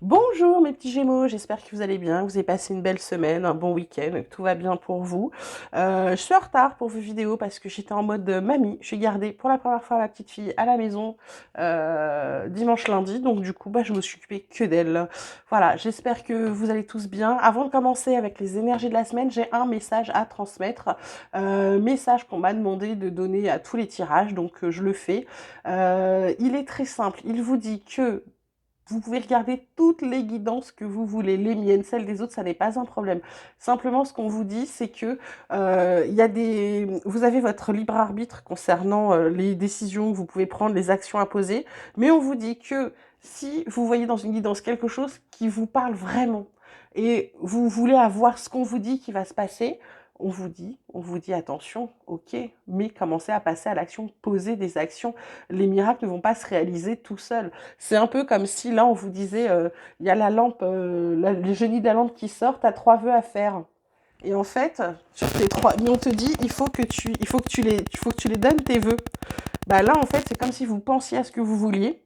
Bonjour mes petits Gémeaux, j'espère que vous allez bien, que vous avez passé une belle semaine, un bon week-end, que tout va bien pour vous. Je suis en retard pour vos vidéos parce que j'étais en mode mamie. J'ai gardé pour la première fois ma petite fille à la maison dimanche lundi, donc du coup je me suis occupée que d'elle. Voilà, j'espère que vous allez tous bien. Avant de commencer avec les énergies de la semaine, j'ai un message à transmettre, message qu'on m'a demandé de donner à tous les tirages, donc je le fais. Il est très simple, il vous dit que vous pouvez regarder toutes les guidances que vous voulez, les miennes, celles des autres, ça n'est pas un problème. Simplement, ce qu'on vous dit, c'est que vous avez votre libre arbitre concernant les décisions que vous pouvez prendre, les actions à poser, mais on vous dit que si vous voyez dans une guidance quelque chose qui vous parle vraiment et vous voulez avoir ce qu'on vous dit qui va se passer, on vous dit attention, ok, mais commencez à passer à l'action, poser des actions. Les miracles ne vont pas se réaliser tout seuls. C'est un peu comme si là on vous disait, il y a la lampe, le génie de la lampe qui sort, t'as 3 vœux à faire. Et en fait, sur tes trois, mais on te dit, il faut que tu les donnes tes vœux. Bah là en fait, c'est comme si vous pensiez à ce que vous vouliez,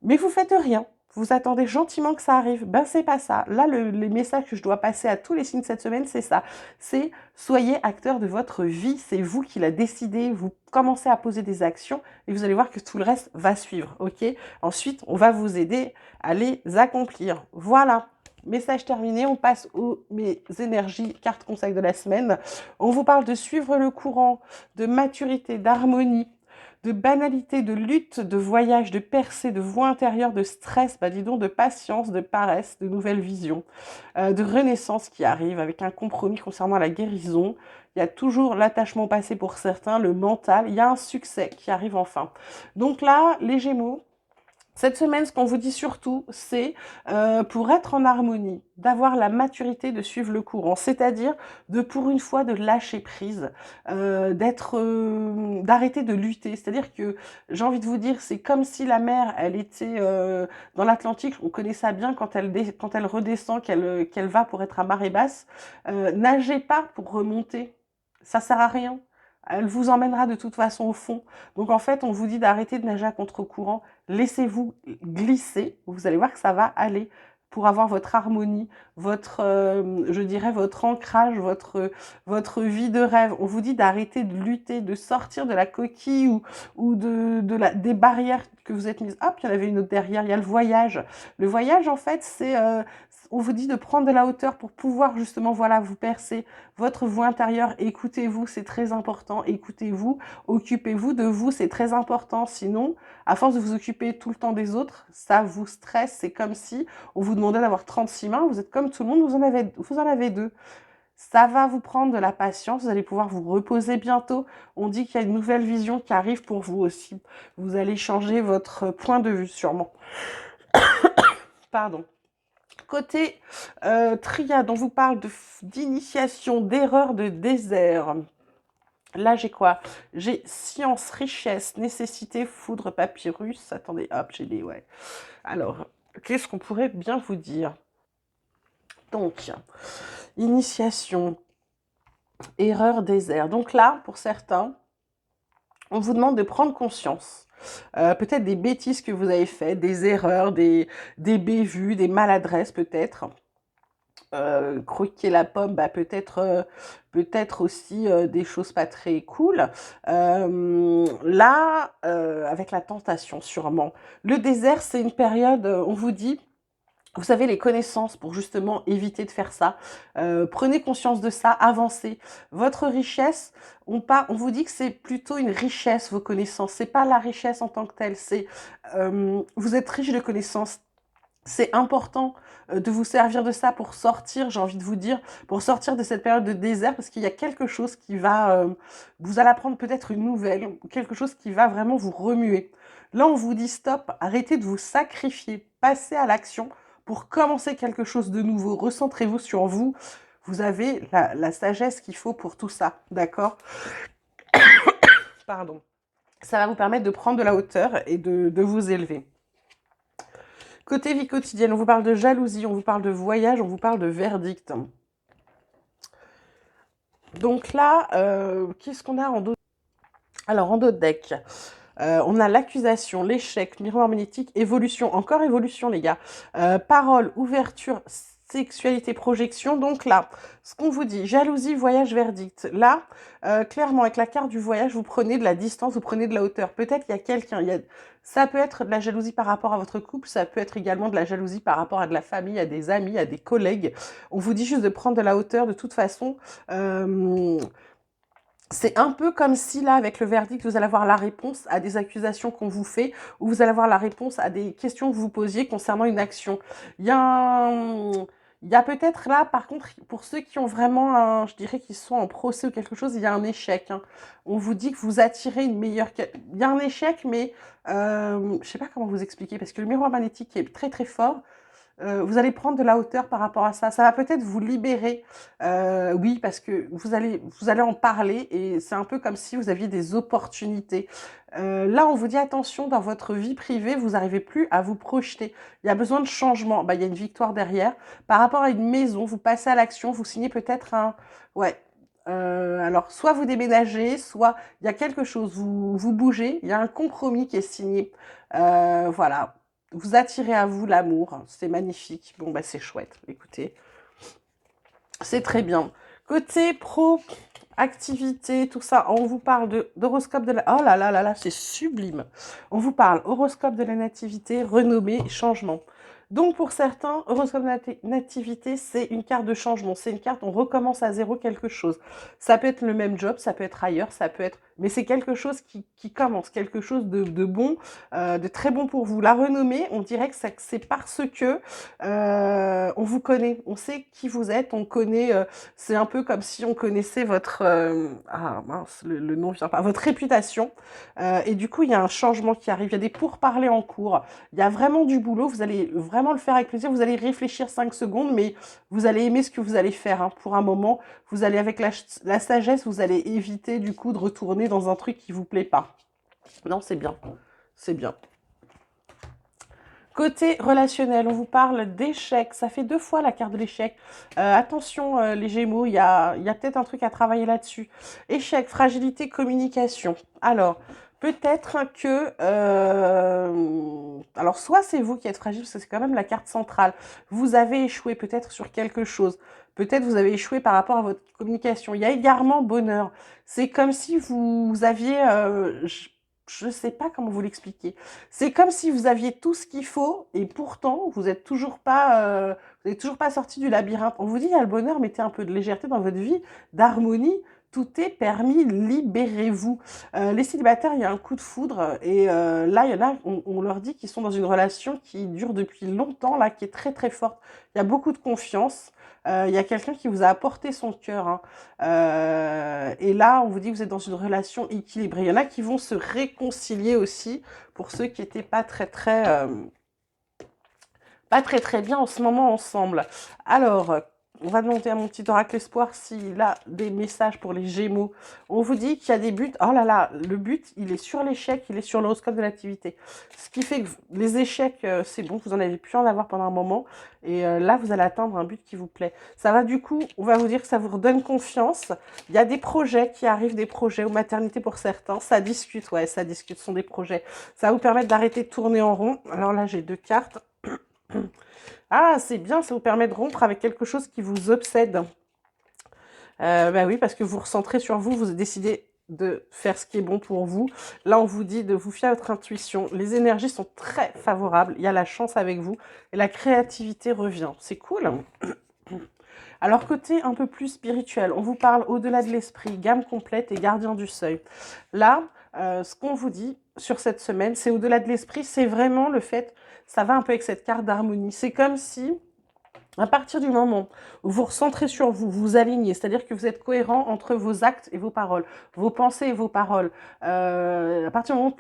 mais vous faites rien. Vous attendez gentiment que ça arrive. Ben c'est pas ça. Là, les messages que je dois passer à tous les signes cette semaine, c'est ça. C'est soyez acteur de votre vie. C'est vous qui la décidez. Vous commencez à poser des actions et vous allez voir que tout le reste va suivre. Ok. Ensuite, on va vous aider à les accomplir. Voilà. Message terminé, on passe aux mes énergies, carte conseil de la semaine. On vous parle de suivre le courant, de maturité, d'harmonie, de banalité, de lutte, de voyage, de percée, de voix intérieure, de stress, bah dis donc, de patience, de paresse, de nouvelles visions, de renaissance qui arrive avec un compromis concernant la guérison. Il y a toujours l'attachement passé pour certains, le mental, il y a un succès qui arrive enfin. Donc là, les Gémeaux, cette semaine, ce qu'on vous dit surtout, c'est pour être en harmonie, d'avoir la maturité de suivre le courant, c'est-à-dire de pour une fois de lâcher prise, d'arrêter de lutter. C'est-à-dire que j'ai envie de vous dire, c'est comme si la mer, elle était dans l'Atlantique. On connaît ça bien quand elle redescend, qu'elle va pour être à marée basse. Nagez pas pour remonter, ça sert à rien. Elle vous emmènera de toute façon au fond. Donc en fait, on vous dit d'arrêter de nager à contre-courant. Laissez-vous glisser, vous allez voir que ça va aller pour avoir votre harmonie, je dirais, votre ancrage, votre vie de rêve. On vous dit d'arrêter de lutter, de sortir de la coquille ou des barrières que vous êtes mises. Hop, il y en avait une autre derrière, il y a le voyage. Le voyage, en fait, on vous dit de prendre de la hauteur pour pouvoir justement, voilà, vous percer votre voix intérieure. Écoutez-vous, c'est très important. Écoutez-vous, occupez-vous de vous, c'est très important. Sinon, à force de vous occuper tout le temps des autres, ça vous stresse. C'est comme si on vous demandait d'avoir 36 mains, vous êtes comme tout le monde, vous en avez 2. Ça va vous prendre de la patience, vous allez pouvoir vous reposer bientôt. On dit qu'il y a une nouvelle vision qui arrive pour vous aussi. Vous allez changer votre point de vue sûrement. Pardon. Côté triade, on vous parle d'initiation, d'erreur, de désert. Là, j'ai quoi? J'ai science, richesse, nécessité, foudre, papyrus. Attendez, hop, j'ai des... Ouais. Alors, qu'est-ce qu'on pourrait bien vous dire? Donc, initiation, erreur, désert. Donc là, pour certains, on vous demande de prendre conscience. Peut-être des bêtises que vous avez faites, des erreurs, des bévues, des maladresses peut-être. Croquer la pomme, bah peut-être aussi des choses pas très cool. Là, avec la tentation sûrement. Le désert, c'est une période, on vous dit, vous avez les connaissances pour justement éviter de faire ça. Prenez conscience de ça, avancez. Votre richesse, on vous dit que c'est plutôt une richesse, vos connaissances. C'est pas la richesse en tant que telle, vous êtes riche de connaissances. C'est important de vous servir de ça pour sortir, j'ai envie de vous dire, pour sortir de cette période de désert, parce qu'il y a quelque chose qui va, vous allez apprendre peut-être une nouvelle, quelque chose qui va vraiment vous remuer. Là, on vous dit stop, arrêtez de vous sacrifier, passez à l'action pour commencer quelque chose de nouveau. Recentrez-vous sur vous. Vous avez la sagesse qu'il faut pour tout ça, d'accord? Pardon. Ça va vous permettre de prendre de la hauteur et de vous élever. Côté vie quotidienne, on vous parle de jalousie, on vous parle de voyage, on vous parle de verdict. Donc là, qu'est-ce qu'on a en dos? Alors, en dos de deck, On a l'accusation, l'échec, miroir magnétique, évolution, encore évolution les gars, parole, ouverture, sexualité, projection. Donc là, ce qu'on vous dit, jalousie, voyage, verdict. Là, clairement, avec la carte du voyage, vous prenez de la distance, vous prenez de la hauteur. Peut-être il y a quelqu'un, ça peut être de la jalousie par rapport à votre couple, ça peut être également de la jalousie par rapport à de la famille, à des amis, à des collègues. On vous dit juste de prendre de la hauteur de toute façon. C'est un peu comme si là, avec le verdict, vous allez avoir la réponse à des accusations qu'on vous fait, ou vous allez avoir la réponse à des questions que vous posiez concernant une action. Il y a il y a peut-être là, par contre, pour ceux qui ont vraiment un, je dirais qu'ils sont en procès ou quelque chose, il y a un échec, hein. On vous dit que vous attirez une meilleure... Il y a un échec, mais je sais pas comment vous expliquer, parce que le miroir magnétique est très très fort. Vous allez prendre de la hauteur par rapport à ça. Ça va peut-être vous libérer, oui, parce que vous allez en parler et c'est un peu comme si vous aviez des opportunités. Là, on vous dit attention, dans votre vie privée, vous n'arrivez plus à vous projeter. Il y a besoin de changement. Bah, il y a une victoire derrière. Par rapport à une maison, vous passez à l'action, vous signez peut-être un... Ouais. Alors, soit vous déménagez, soit il y a quelque chose, vous bougez, il y a un compromis qui est signé. Voilà. Vous attirez à vous l'amour, c'est magnifique. Bon, bah c'est chouette, écoutez, c'est très bien. Côté pro, activité, tout ça, on vous parle d'horoscope de la... Oh là là là là, c'est sublime. On vous parle horoscope de la nativité, renommée, changement. Donc pour certains, horoscope de la nativité, c'est une carte de changement. C'est une carte, on recommence à zéro quelque chose. Ça peut être le même job, ça peut être ailleurs, ça peut être... Mais c'est quelque chose qui commence, quelque chose de bon, de très bon pour vous. La renommée, on dirait que c'est parce que on vous connaît, on sait qui vous êtes, on connaît... c'est un peu comme si on connaissait votre... ah mince, le nom vient pas. Votre réputation. Et du coup, il y a un changement qui arrive. Il y a des pourparlers en cours. Il y a vraiment du boulot. Vous allez vraiment le faire avec plaisir. Vous allez réfléchir 5 secondes, mais vous allez aimer ce que vous allez faire, hein. Pour un moment, vous allez, avec la sagesse, vous allez éviter du coup de retourner dans un truc qui vous plaît pas. Non, c'est bien. C'est bien. Côté relationnel, on vous parle d'échec. Ça fait 2 fois la carte de l'échec. Attention, les Gémeaux, il y a peut-être un truc à travailler là-dessus. Échec, fragilité, communication. Alors, peut-être que... alors, soit c'est vous qui êtes fragile, parce que c'est quand même la carte centrale. Vous avez échoué peut-être sur quelque chose. Peut-être vous avez échoué par rapport à votre communication. Il y a également bonheur. C'est comme si vous aviez... je ne sais pas comment vous l'expliquer. C'est comme si vous aviez tout ce qu'il faut et pourtant vous n'êtes toujours pas sorti du labyrinthe. On vous dit il y a le bonheur, mettez un peu de légèreté dans votre vie, d'harmonie. Tout est permis, libérez-vous. Les célibataires, il y a un coup de foudre et là, il y en a, on leur dit qu'ils sont dans une relation qui dure depuis longtemps, là, qui est très très forte. Il y a beaucoup de confiance. Il y a quelqu'un qui vous a apporté son cœur, hein. Et là, on vous dit que vous êtes dans une relation équilibrée. Il y en a qui vont se réconcilier aussi pour ceux qui n'étaient pas très très bien en ce moment ensemble. Alors, on va demander à mon petit oracle espoir s'il a des messages pour les Gémeaux. On vous dit qu'il y a des buts. Oh là là, le but, il est sur l'échec, il est sur l'horoscope de l'activité. Ce qui fait que les échecs, c'est bon, vous en avez pu en avoir pendant un moment. Et là, vous allez atteindre un but qui vous plaît. Ça va du coup, on va vous dire que ça vous redonne confiance. Il y a des projets qui arrivent, des projets aux maternités pour certains. Ça discute, ouais, ça discute, ce sont des projets. Ça va vous permettre d'arrêter de tourner en rond. Alors là, j'ai 2 cartes. Ah, c'est bien, ça vous permet de rompre avec quelque chose qui vous obsède. Bah oui, parce que vous recentrez sur vous, vous décidez de faire ce qui est bon pour vous. Là, on vous dit de vous fier à votre intuition. Les énergies sont très favorables, il y a la chance avec vous et la créativité revient. C'est cool. Alors, côté un peu plus spirituel, on vous parle au-delà de l'esprit, gamme complète et gardien du seuil. Là, ce qu'on vous dit sur cette semaine, c'est au-delà de l'esprit, c'est vraiment le fait, ça va un peu avec cette carte d'harmonie. C'est comme si, à partir du moment où vous recentrez sur vous, vous alignez, c'est-à-dire que vous êtes cohérent entre vos actes et vos paroles, vos pensées et vos paroles, à partir du moment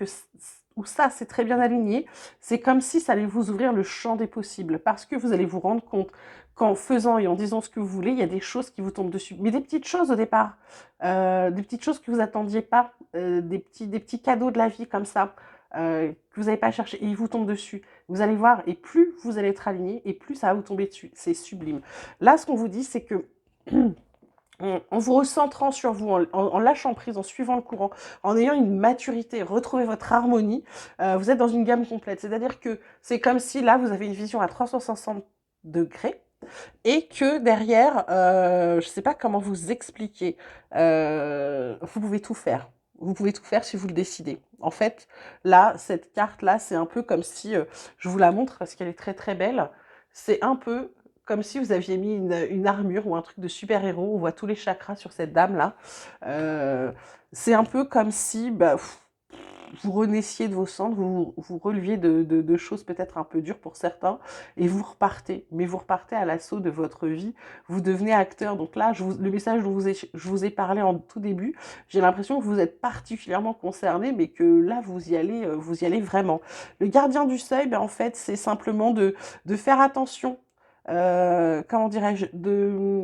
où ça, c'est très bien aligné, c'est comme si ça allait vous ouvrir le champ des possibles, parce que vous allez vous rendre compte qu'en faisant et en disant ce que vous voulez, il y a des choses qui vous tombent dessus. Mais des petites choses au départ, des petites choses que vous attendiez pas, des petits cadeaux de la vie comme ça, que vous n'avez pas cherché, et ils vous tombent dessus. Vous allez voir, et plus vous allez être aligné, et plus ça va vous tomber dessus. C'est sublime. Là, ce qu'on vous dit, c'est que en vous recentrant sur vous, en lâchant prise, en suivant le courant, en ayant une maturité, retrouver votre harmonie, vous êtes dans une gamme complète. C'est-à-dire que c'est comme si là, vous avez une vision à 360 degrés et que derrière, je ne sais pas comment vous expliquer, vous pouvez tout faire. Vous pouvez tout faire si vous le décidez. En fait, là, cette carte-là, c'est un peu comme si, je vous la montre parce qu'elle est très très belle, c'est un peu comme si vous aviez mis une armure ou un truc de super-héros, on voit tous les chakras sur cette dame-là. Euh, c'est un peu comme si bah, vous renaissiez de vos cendres, vous releviez de choses peut-être un peu dures pour certains, et vous repartez. Mais vous repartez à l'assaut de votre vie, vous devenez acteur. Donc là, le message dont je vous ai parlé en tout début, j'ai l'impression que vous êtes particulièrement concerné, mais que là, vous y allez vraiment. Le gardien du seuil, ben, en fait, c'est simplement de faire attention. Comment dirais-je,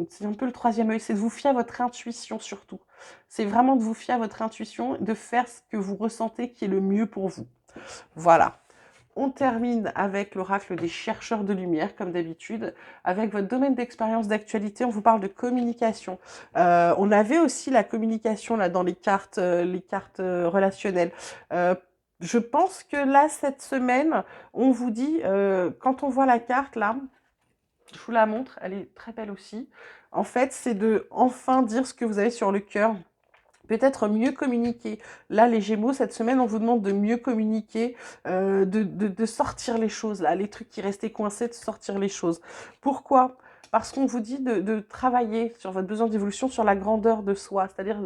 c'est un peu le troisième œil, c'est de vous fier à votre intuition surtout. C'est vraiment de vous fier à votre intuition, de faire ce que vous ressentez qui est le mieux pour vous. Voilà. On termine avec l'oracle des chercheurs de lumière, comme d'habitude. Avec votre domaine d'expérience d'actualité, on vous parle de communication. On avait aussi la communication là dans les cartes relationnelles. Euh, je pense que là, cette semaine, on vous dit, quand on voit la carte là, je vous la montre, elle est très belle aussi. En fait, c'est de enfin dire ce que vous avez sur le cœur, peut-être mieux communiquer. Là, les Gémeaux, cette semaine, on vous demande de mieux communiquer, de sortir les choses, là, les trucs qui restaient coincés, de sortir les choses. Pourquoi? Parce qu'on vous dit de travailler sur votre besoin d'évolution, sur la grandeur de soi, c'est-à-dire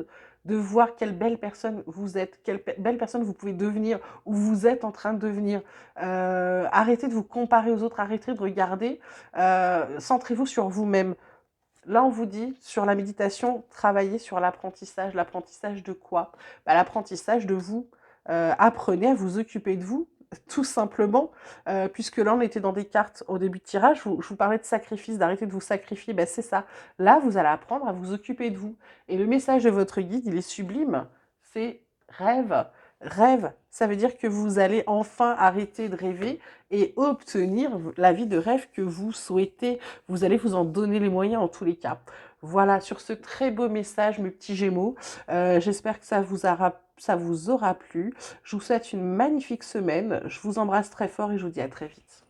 de voir quelle belle personne vous êtes, quelle belle personne vous pouvez devenir, ou vous êtes en train de devenir. Arrêtez de vous comparer aux autres, arrêtez de regarder, centrez-vous sur vous-même. Là, on vous dit, sur la méditation, travaillez sur l'apprentissage. L'apprentissage de quoi? Bah, l'apprentissage de vous. Apprenez à vous occuper de vous, tout simplement, puisque là, on était dans des cartes au début de tirage, je vous parlais de sacrifice, d'arrêter de vous sacrifier, bah, c'est ça. Là, vous allez apprendre à vous occuper de vous. Et le message de votre guide, il est sublime, c'est rêve. Rêve, ça veut dire que vous allez enfin arrêter de rêver et obtenir la vie de rêve que vous souhaitez. Vous allez vous en donner les moyens en tous les cas. Voilà, sur ce très beau message, mes petits Gémeaux, j'espère que ça vous aura plu. Je vous souhaite une magnifique semaine. Je vous embrasse très fort et je vous dis à très vite.